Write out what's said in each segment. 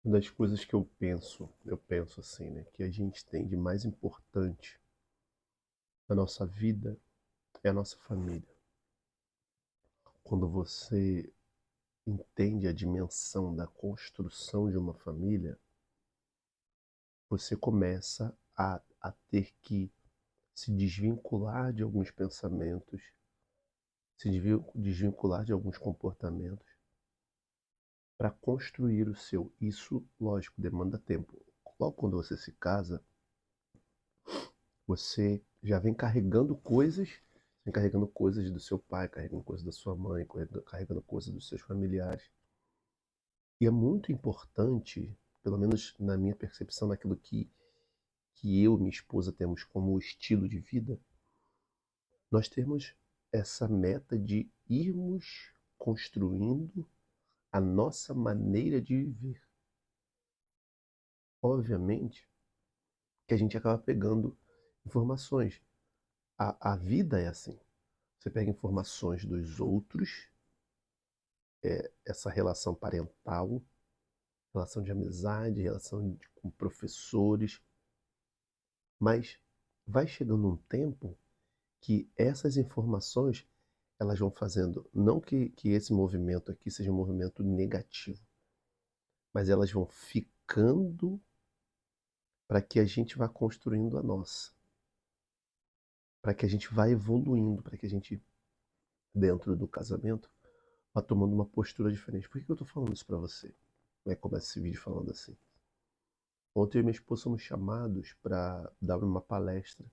Uma das coisas que eu penso assim, né, que a gente tem de mais importante na nossa vida é a nossa família. Quando você entende a dimensão da construção de uma família, você começa a ter que se desvincular de alguns pensamentos, desvincular de alguns comportamentos para construir o seu. Isso, lógico, demanda tempo. Logo quando você se casa, você já vem carregando coisas do seu pai, carregando coisas da sua mãe, carregando coisas dos seus familiares. E é muito importante, pelo menos na minha percepção, naquilo que eu e minha esposa temos como estilo de vida, nós temos essa meta de irmos construindo a nossa maneira de viver. Obviamente que a gente acaba pegando informações. A vida é assim. Você pega informações dos outros, essa relação parental, relação de amizade, com professores, mas vai chegando um tempo que essas informações elas vão fazendo, não que esse movimento aqui seja um movimento negativo, mas elas vão ficando para que a gente vá construindo a nossa, para que a gente vá evoluindo, para que a gente, dentro do casamento, vá tomando uma postura diferente. Por que eu estou falando isso para você? Começa esse vídeo falando assim. Ontem eu e minha esposa fomos chamados para dar uma palestra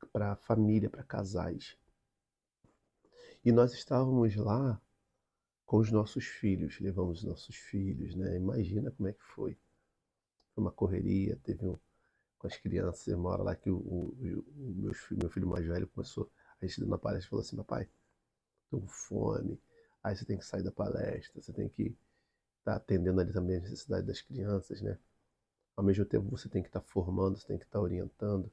para família, para casais. E nós estávamos lá com os nossos filhos, levamos os nossos filhos, né? Imagina como é que foi. Foi uma correria, com as crianças, uma hora lá que meu filho mais velho começou, a gente dando a palestra, falou assim, papai, tô com fome, aí você tem que sair da palestra, você tem que estar atendendo ali também as necessidades das crianças, né? Ao mesmo tempo você tem que estar formando, você tem que estar orientando.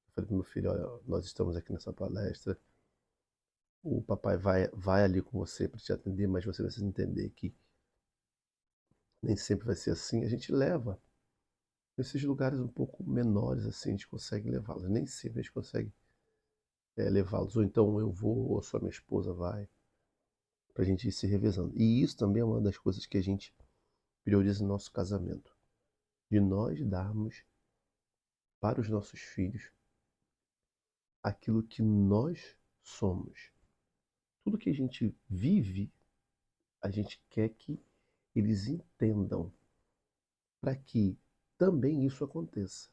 Eu falei pro meu filho, olha, nós estamos aqui nessa palestra, o papai vai ali com você para te atender, mas você precisa entender que nem sempre vai ser assim. A gente leva nesses lugares um pouco menores, assim, a gente consegue levá-los. Nem sempre a gente consegue levá-los. Ou então eu vou, ou só minha esposa vai, para a gente ir se revezando. E isso também é uma das coisas que a gente prioriza no nosso casamento. De nós darmos para os nossos filhos aquilo que nós somos. Tudo que a gente vive, a gente quer que eles entendam, para que também isso aconteça.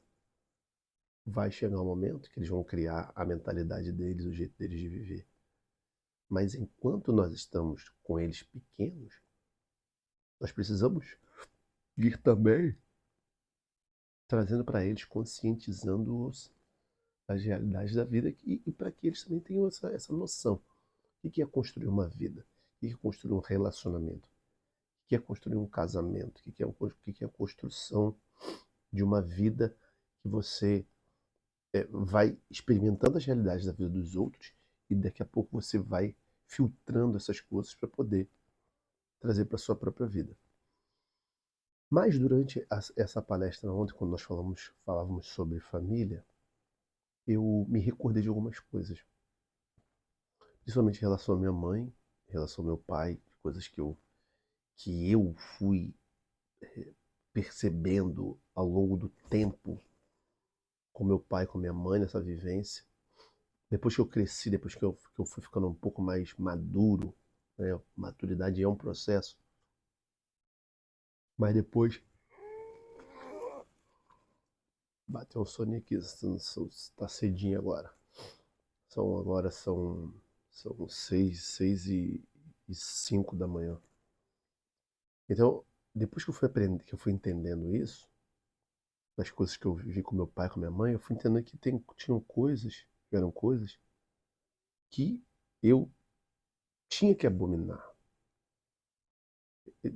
Vai chegar um momento que eles vão criar a mentalidade deles, o jeito deles de viver. Mas enquanto nós estamos com eles pequenos, nós precisamos ir também trazendo para eles, conscientizando-os das realidades da vida e para que eles também tenham essa noção. O que é construir uma vida? O que é construir um relacionamento? O que é construir um casamento? O que é a construção de uma vida que você vai experimentando as realidades da vida dos outros e daqui a pouco você vai filtrando essas coisas para poder trazer para sua própria vida. Mas durante essa palestra ontem, quando nós falávamos sobre família, eu me recordei de algumas coisas, principalmente em relação à minha mãe, em relação ao meu pai, coisas que eu fui percebendo ao longo do tempo com meu pai, com minha mãe nessa vivência. Depois que eu cresci, depois que eu fui ficando um pouco mais maduro, né? Maturidade é um processo, mas depois bateu um soninho aqui, está cedinho agora. Agora são 6:05 da manhã. Então, depois que eu fui aprendendo, que eu fui entendendo isso, das coisas que eu vivi com meu pai, com minha mãe, eu fui entendendo que tinham coisas, eram coisas que eu tinha que abominar.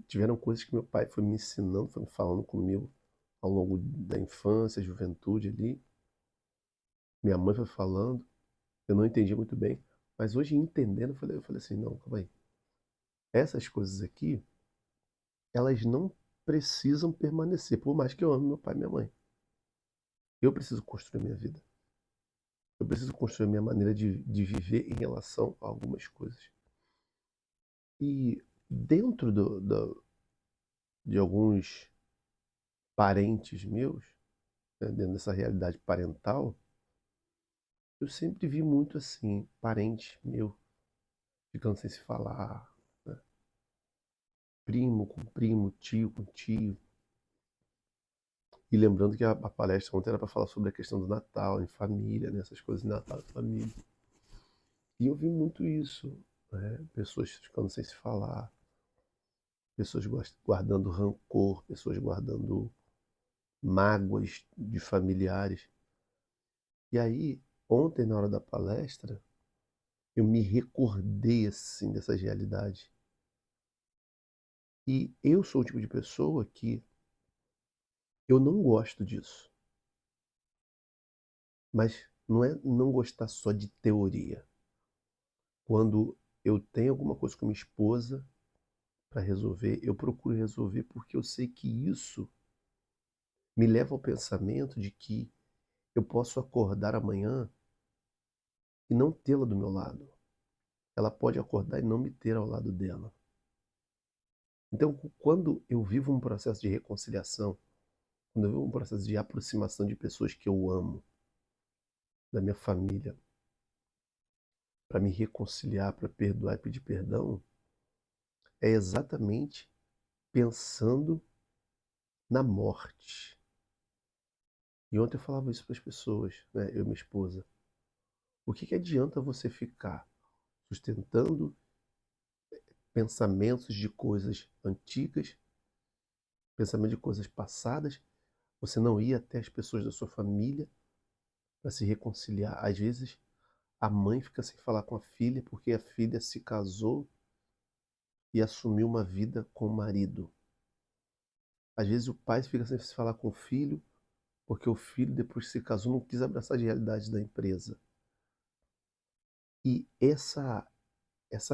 Tiveram coisas que meu pai foi me ensinando, foi me falando comigo ao longo da infância, juventude ali. Minha mãe foi falando, eu não entendi muito bem, mas hoje entendendo, eu falei assim, não, calma aí. Essas coisas aqui, elas não precisam permanecer, por mais que eu ame meu pai e minha mãe. Eu preciso construir minha vida. Eu preciso construir minha maneira de viver em relação a algumas coisas. E dentro de alguns parentes meus, né, dentro dessa realidade parental, eu sempre vi muito assim, parente meu ficando sem se falar, né? Primo com primo, tio com tio. E lembrando que a palestra ontem era para falar sobre a questão do Natal em família, né? Essas coisas de Natal em família. E eu vi muito isso, né? Pessoas ficando sem se falar, pessoas guardando rancor, pessoas guardando mágoas de familiares. E aí, ontem, na hora da palestra, eu me recordei assim dessas realidades. E eu sou o tipo de pessoa que eu não gosto disso. Mas não é não gostar só de teoria. Quando eu tenho alguma coisa com minha esposa para resolver, eu procuro resolver porque eu sei que isso me leva ao pensamento de que eu posso acordar amanhã e não tê-la do meu lado. Ela pode acordar e não me ter ao lado dela. Então, quando eu vivo um processo de reconciliação, quando eu vivo um processo de aproximação de pessoas que eu amo, da minha família, para me reconciliar, para perdoar e pedir perdão, é exatamente pensando na morte. E ontem eu falava isso para as pessoas, né, eu e minha esposa. O que adianta você ficar sustentando pensamentos de coisas antigas, pensamento de coisas passadas, você não ir até as pessoas da sua família para se reconciliar? Às vezes a mãe fica sem falar com a filha porque a filha se casou e assumiu uma vida com o marido. Às vezes o pai fica sem se falar com o filho porque o filho, depois que se casou, não quis abraçar as realidades da empresa. E essa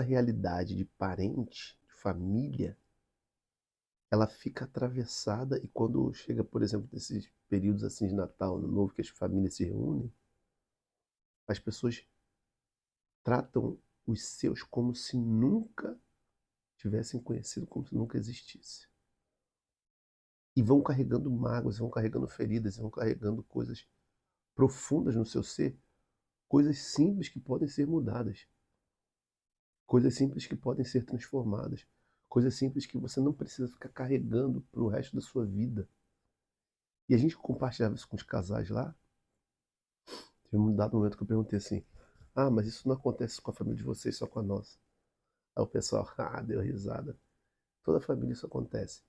realidade de parente, de família, ela fica atravessada e quando chega, por exemplo, nesses períodos assim de Natal, Ano Novo, que as famílias se reúnem, as pessoas tratam os seus como se nunca tivessem conhecido, como se nunca existisse. E vão carregando mágoas, vão carregando feridas, vão carregando coisas profundas no seu ser, coisas simples que podem ser mudadas, coisas simples que podem ser transformadas, coisas simples que você não precisa ficar carregando para o resto da sua vida. E a gente compartilhava isso com os casais lá. Teve um dado momento que eu perguntei assim: ah, mas isso não acontece com a família de vocês, só com a nossa. Aí o pessoal, deu risada. Toda família isso acontece.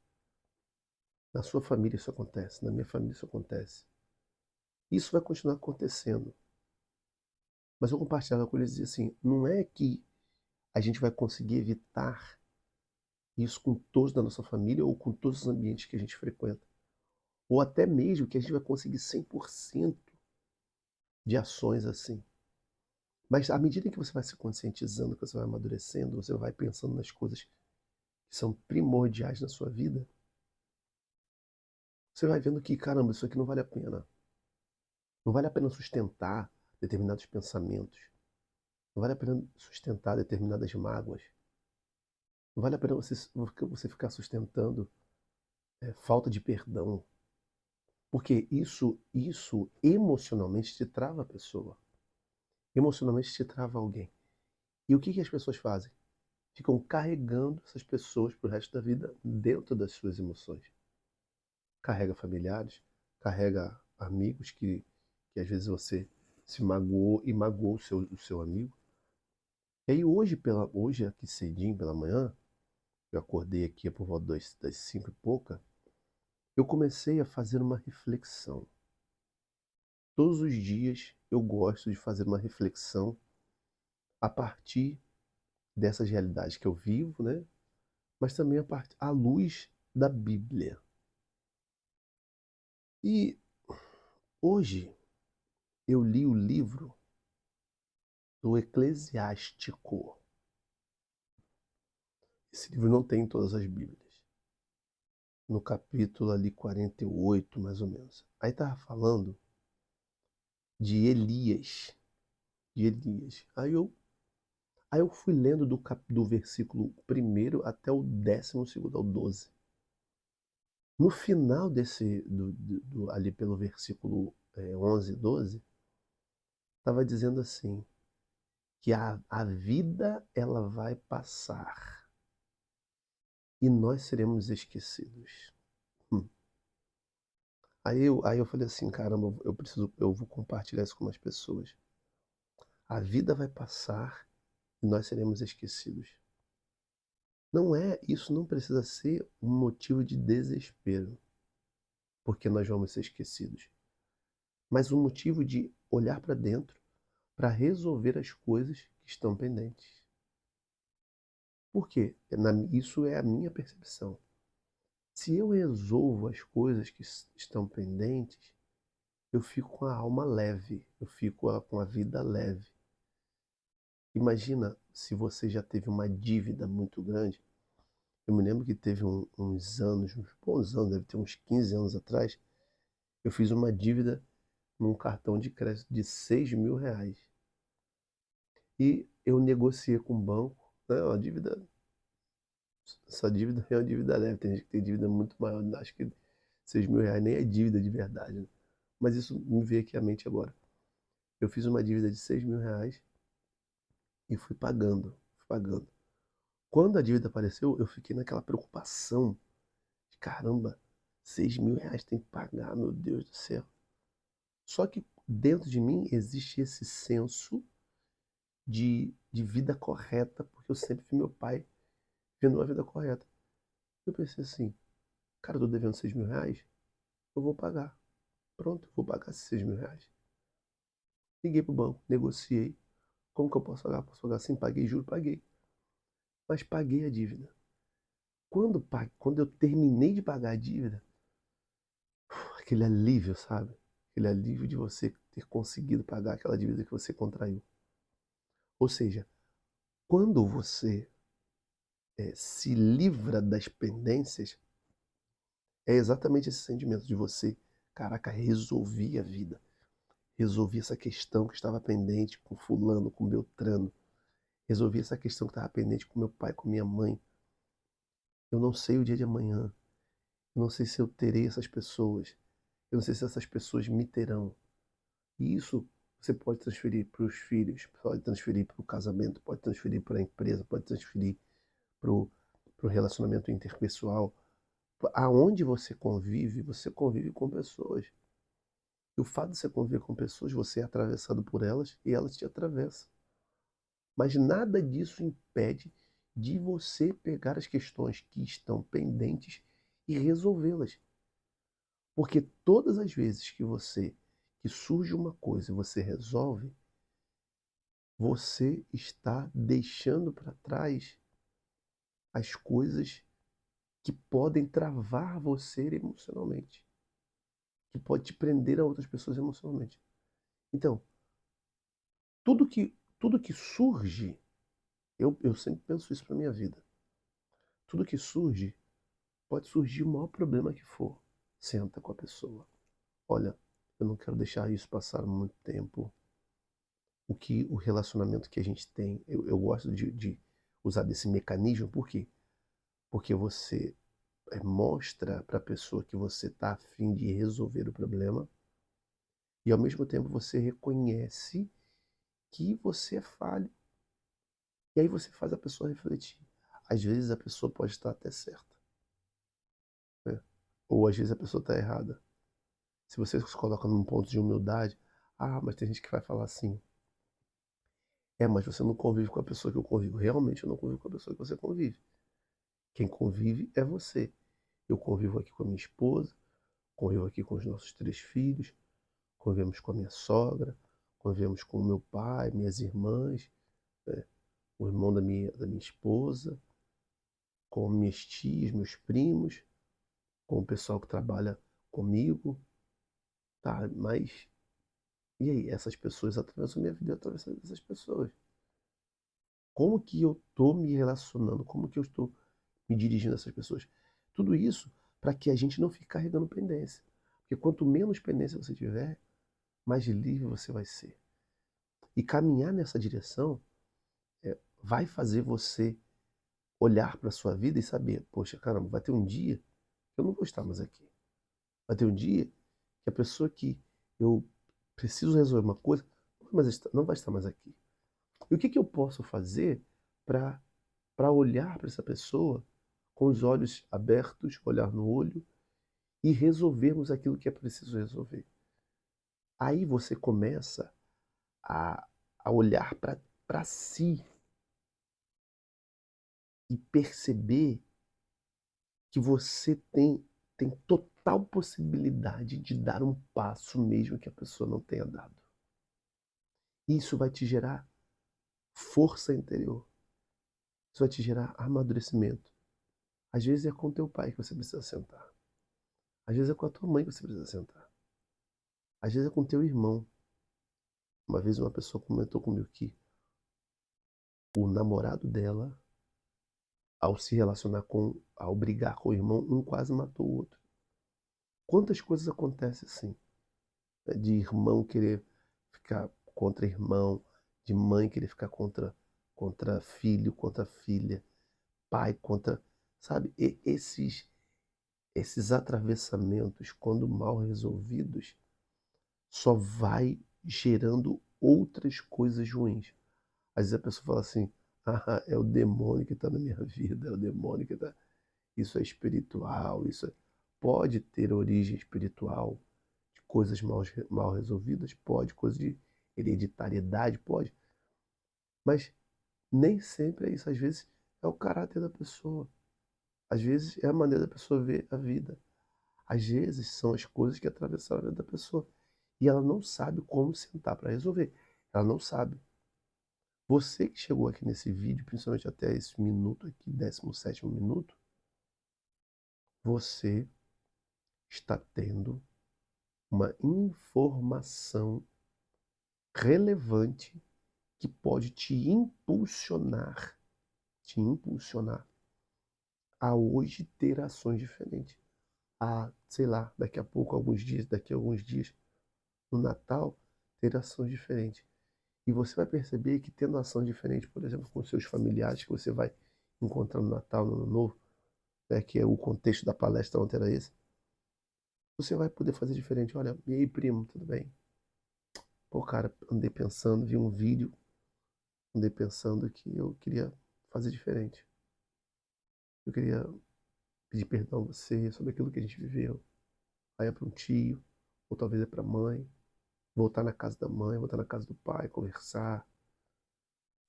Na sua família isso acontece, na minha família isso acontece. Isso vai continuar acontecendo. Mas eu compartilhava com eles e dizia assim: não é que a gente vai conseguir evitar isso com todos da nossa família ou com todos os ambientes que a gente frequenta. Ou até mesmo que a gente vai conseguir 100% de ações assim. Mas à medida que você vai se conscientizando, que você vai amadurecendo, você vai pensando nas coisas que são primordiais na sua vida, você vai vendo que, caramba, isso aqui não vale a pena. Não vale a pena sustentar determinados pensamentos. Não vale a pena sustentar determinadas mágoas. Não vale a pena você ficar sustentando falta de perdão. Porque isso emocionalmente te trava a pessoa. Emocionalmente te trava alguém. E o que as pessoas fazem? Ficam carregando essas pessoas pro resto da vida dentro das suas emoções. Carrega familiares, carrega amigos que às vezes você se magoou e magoou o seu amigo. E aí hoje aqui cedinho pela manhã, eu acordei aqui por volta das 5 e pouca, eu comecei a fazer uma reflexão. Todos os dias eu gosto de fazer uma reflexão a partir dessas realidades que eu vivo, né? Mas também à luz da Bíblia. E hoje eu li o livro do. Esse livro não tem em todas as Bíblias. no capítulo ali 48, mais ou menos. Aí estava falando de Elias, de Elias. Aí eu fui lendo do versículo 1 até o 12º, ao 12. No final ali pelo versículo 11, 12, estava dizendo assim, que a vida ela vai passar e nós seremos esquecidos. Hum. Aí eu falei assim, caramba, eu vou compartilhar isso com as pessoas. A vida vai passar e nós seremos esquecidos. Isso não precisa ser um motivo de desespero, porque nós vamos ser esquecidos, mas um motivo de olhar para dentro para resolver as coisas que estão pendentes. Por quê? Isso é a minha percepção. Se eu resolvo as coisas que estão pendentes, eu fico com a alma leve, eu fico com a vida leve. Imagina se você já teve uma dívida muito grande. Eu me lembro que teve uns anos, uns bons anos, deve ter uns 15 anos atrás, eu fiz uma dívida num cartão de crédito de R$ 6.000. E eu negociei com o banco, né, essa dívida é uma dívida leve, tem gente que tem dívida muito maior, acho que R$ 6.000 nem é dívida de verdade, né? Mas isso me veio aqui à mente agora. Eu fiz uma dívida de R$ 6.000 e fui pagando, fui pagando. Quando a dívida apareceu, eu fiquei naquela preocupação de caramba, R$ 6.000 tem que pagar, meu Deus do céu. Só que dentro de mim existe esse senso de vida correta, porque eu sempre vi meu pai vendo uma vida correta. Eu pensei assim, cara, eu tô devendo R$ 6.000, eu vou pagar. Pronto, eu vou pagar esses R$ 6.000. Liguei pro banco, negociei. Como que eu posso pagar? Posso pagar assim? Paguei, juro, paguei. Mas paguei a dívida. Quando eu terminei de pagar a dívida, aquele alívio, sabe? Aquele alívio de você ter conseguido pagar aquela dívida que você contraiu. Ou seja, quando você se livra das pendências, é exatamente esse sentimento de você, caraca, resolvi a vida. Resolvi essa questão que estava pendente com fulano, com Beltrano. Resolvi essa questão que estava pendente com meu pai, com minha mãe. Eu não sei o dia de amanhã. Eu não sei se eu terei essas pessoas. Eu não sei se essas pessoas me terão. E isso você pode transferir para os filhos, pode transferir para o casamento, pode transferir para a empresa, pode transferir para o relacionamento interpessoal. Aonde você convive com pessoas. E o fato de você conviver com pessoas, você é atravessado por elas e elas te atravessam. Mas nada disso impede de você pegar as questões que estão pendentes e resolvê-las. Porque todas as vezes que surge uma coisa e você resolve, você está deixando para trás as coisas que podem travar você emocionalmente, que pode te prender a outras pessoas emocionalmente. Então, tudo que surge, eu sempre penso isso para minha vida. Tudo que surge, pode surgir o maior problema que for. Senta com a pessoa. Olha, eu não quero deixar isso passar muito tempo. O relacionamento que a gente tem, eu gosto de usar desse mecanismo, por quê? Porque você mostra para a pessoa que você está a fim de resolver o problema e ao mesmo tempo você reconhece que você é falho. E aí você faz a pessoa refletir. Às vezes a pessoa pode estar até certa, né? Ou às vezes a pessoa está errada. Se você se coloca num ponto de humildade, mas tem gente que vai falar assim, mas você não convive com a pessoa que eu convivo. Realmente eu não convivo com a pessoa que você convive. Quem convive é você. Eu convivo aqui com a minha esposa, convivo aqui com os nossos 3 filhos, convivemos com a minha sogra, convivemos com o meu pai, minhas irmãs, né? O irmão da minha esposa, com minhas tias, meus primos, com o pessoal que trabalha comigo, tá? Mas, e aí? Essas pessoas atravessam minha vida, eu atravesso essas pessoas. Como que eu estou me relacionando? Como que eu estou me dirigindo a essas pessoas? Tudo isso para que a gente não fique carregando pendência. Porque quanto menos pendência você tiver, mais livre você vai ser. E caminhar nessa direção vai fazer você olhar para a sua vida e saber, poxa, caramba, vai ter um dia que eu não vou estar mais aqui. Vai ter um dia que a pessoa que eu preciso resolver uma coisa não vai estar mais aqui. E o que eu posso fazer para olhar para essa pessoa com os olhos abertos, olhar no olho e resolvermos aquilo que é preciso resolver? Aí você começa a, a olhar para si e perceber que você tem total possibilidade de dar um passo mesmo que a pessoa não tenha dado. Isso vai te gerar força interior. Isso vai te gerar amadurecimento. Às vezes é com teu pai que você precisa sentar. Às vezes é com a tua mãe que você precisa sentar. Às vezes é com teu irmão. Uma vez uma pessoa comentou comigo que o namorado dela, ao brigar com o irmão, um quase matou o outro. Quantas coisas acontecem assim, né? De irmão querer ficar contra irmão, de mãe querer ficar contra filho, contra filha, pai contra, sabe? Esses atravessamentos, quando mal resolvidos, só vai gerando outras coisas ruins. Às vezes a pessoa fala assim, ah, é o demônio que está na minha vida, é o demônio que está... Isso é espiritual, pode ter origem espiritual, de coisas mal resolvidas, pode, coisa de hereditariedade, pode, mas nem sempre é isso. Às vezes é o caráter da pessoa, às vezes é a maneira da pessoa ver a vida, às vezes são as coisas que atravessaram a vida da pessoa e ela não sabe como sentar para resolver, ela não sabe. Você que chegou aqui nesse vídeo, principalmente até esse minuto aqui, 17º minuto, você está tendo uma informação relevante que pode te impulsionar a hoje ter ações diferentes. A, sei lá, daqui a alguns dias, no Natal, ter ações diferentes. E você vai perceber que tendo ação diferente, por exemplo, com seus familiares que você vai encontrar no Natal, no Ano Novo, né, que é o contexto da palestra ontem era esse, você vai poder fazer diferente. Olha, e aí, primo, tudo bem? Pô, cara, andei pensando, vi um vídeo, andei pensando que eu queria fazer diferente. Eu queria pedir perdão a você sobre aquilo que a gente viveu. Aí é para um tio, ou talvez é para a mãe, voltar na casa da mãe, voltar na casa do pai, conversar,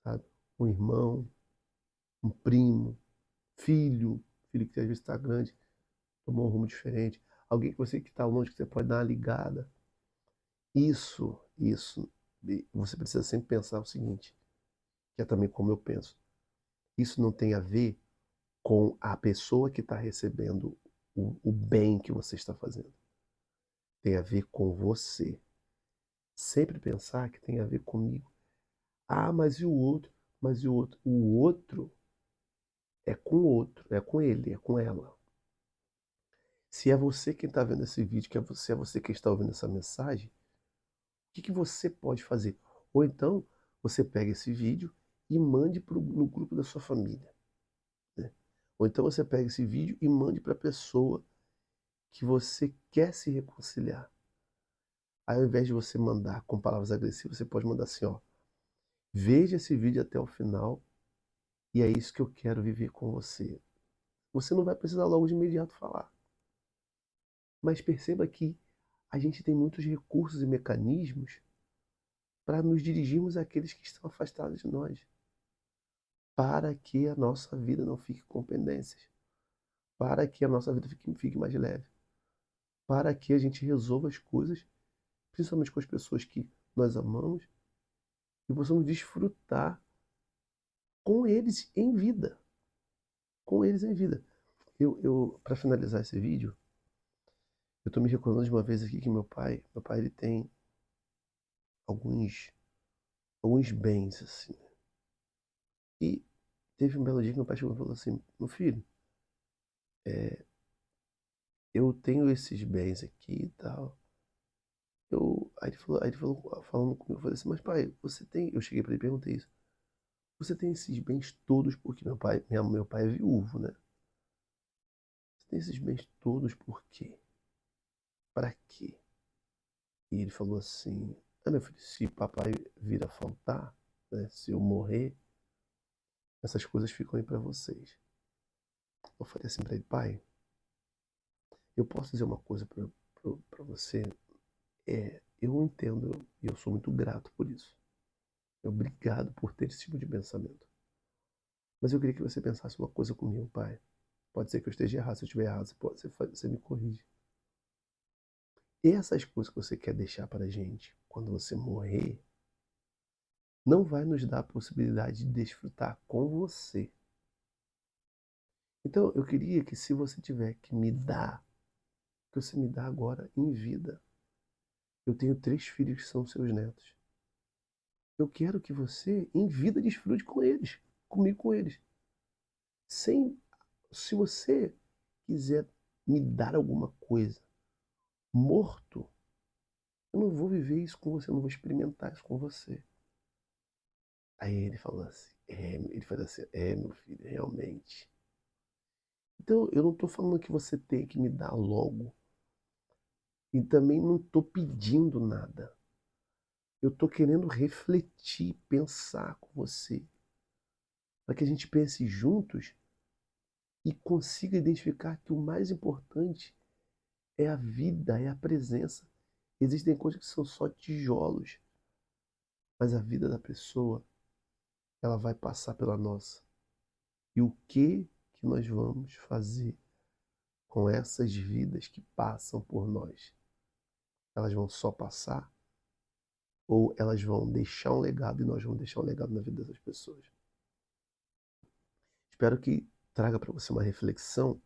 sabe? Um irmão, um primo, filho que às vezes está grande, tomou um rumo diferente. Alguém que você que está longe, que você pode dar uma ligada. Isso, você precisa sempre pensar o seguinte, que é também como eu penso. Isso não tem a ver com a pessoa que está recebendo o bem que você está fazendo. Tem a ver com você. Sempre pensar que tem a ver comigo. Ah, mas e o outro? Mas e o outro? O outro é com o outro, é com ele, é com ela. Se é você quem está vendo esse vídeo, que é você quem está ouvindo essa mensagem, o que você pode fazer? Ou então, você pega esse vídeo e mande no grupo da sua família, né? Ou então você pega esse vídeo e mande para a pessoa que você quer se reconciliar. Aí, ao invés de você mandar com palavras agressivas, você pode mandar assim, ó, veja esse vídeo até o final e é isso que eu quero viver com você. Você não vai precisar logo de imediato falar. Mas perceba que a gente tem muitos recursos e mecanismos para nos dirigirmos àqueles que estão afastados de nós, para que a nossa vida não fique com pendências, para que a nossa vida fique mais leve, para que a gente resolva as coisas, principalmente com as pessoas que nós amamos, e possamos desfrutar com eles em vida. Com eles em vida. Para finalizar esse vídeo, eu estou me recordando de uma vez aqui que meu pai ele tem alguns, alguns bens, assim. E teve um belo dia que meu pai chegou e falou assim, meu filho, eu tenho esses bens aqui e tal. Aí ele falou, falando comigo, eu falei assim, mas pai, você tem. Eu cheguei para ele e perguntei isso. Você tem esses bens todos porque meu pai é viúvo, né? Você tem esses bens todos por quê? Para quê? E ele falou assim, meu filho, se papai vir a faltar, né, se eu morrer, essas coisas ficam aí para vocês. Eu falei assim para ele, pai, eu posso dizer uma coisa para você? Eu entendo e eu sou muito grato por isso. Obrigado por ter esse tipo de pensamento. Mas eu queria que você pensasse uma coisa comigo, pai. Pode ser que eu esteja errado. Se eu estiver errado, você me corrige. E essas coisas que você quer deixar para a gente quando você morrer, não vai nos dar a possibilidade de desfrutar com você. Então, eu queria que se você tiver que me dar, que você me dá agora em vida. Eu tenho 3 filhos que são seus netos. Eu quero que você, em vida, desfrute com eles, comigo com eles. Sem, se você quiser me dar alguma coisa morto, eu não vou viver isso com você, eu não vou experimentar isso com você. Aí ele falou assim, ele faz assim, meu filho, realmente. Então eu não estou falando que você tem que me dar logo. E também não estou pedindo nada. Eu estou querendo refletir, pensar com você. Para que a gente pense juntos e consiga identificar que o mais importante é a vida, é a presença. Existem coisas que são só tijolos, mas a vida da pessoa, ela vai passar pela nossa. E o que nós vamos fazer com essas vidas que passam por nós? Elas vão só passar ou elas vão deixar um legado e nós vamos deixar um legado na vida dessas pessoas? Espero que traga para você uma reflexão,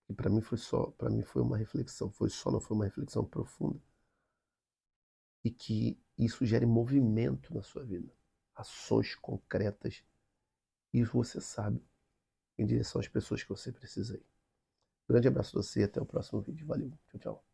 que para mim foi uma reflexão, não foi uma reflexão profunda, e que isso gere movimento na sua vida, ações concretas, e você sabe, em direção às pessoas que você precisa ir. Grande abraço a você e até o próximo vídeo. Valeu, tchau, tchau.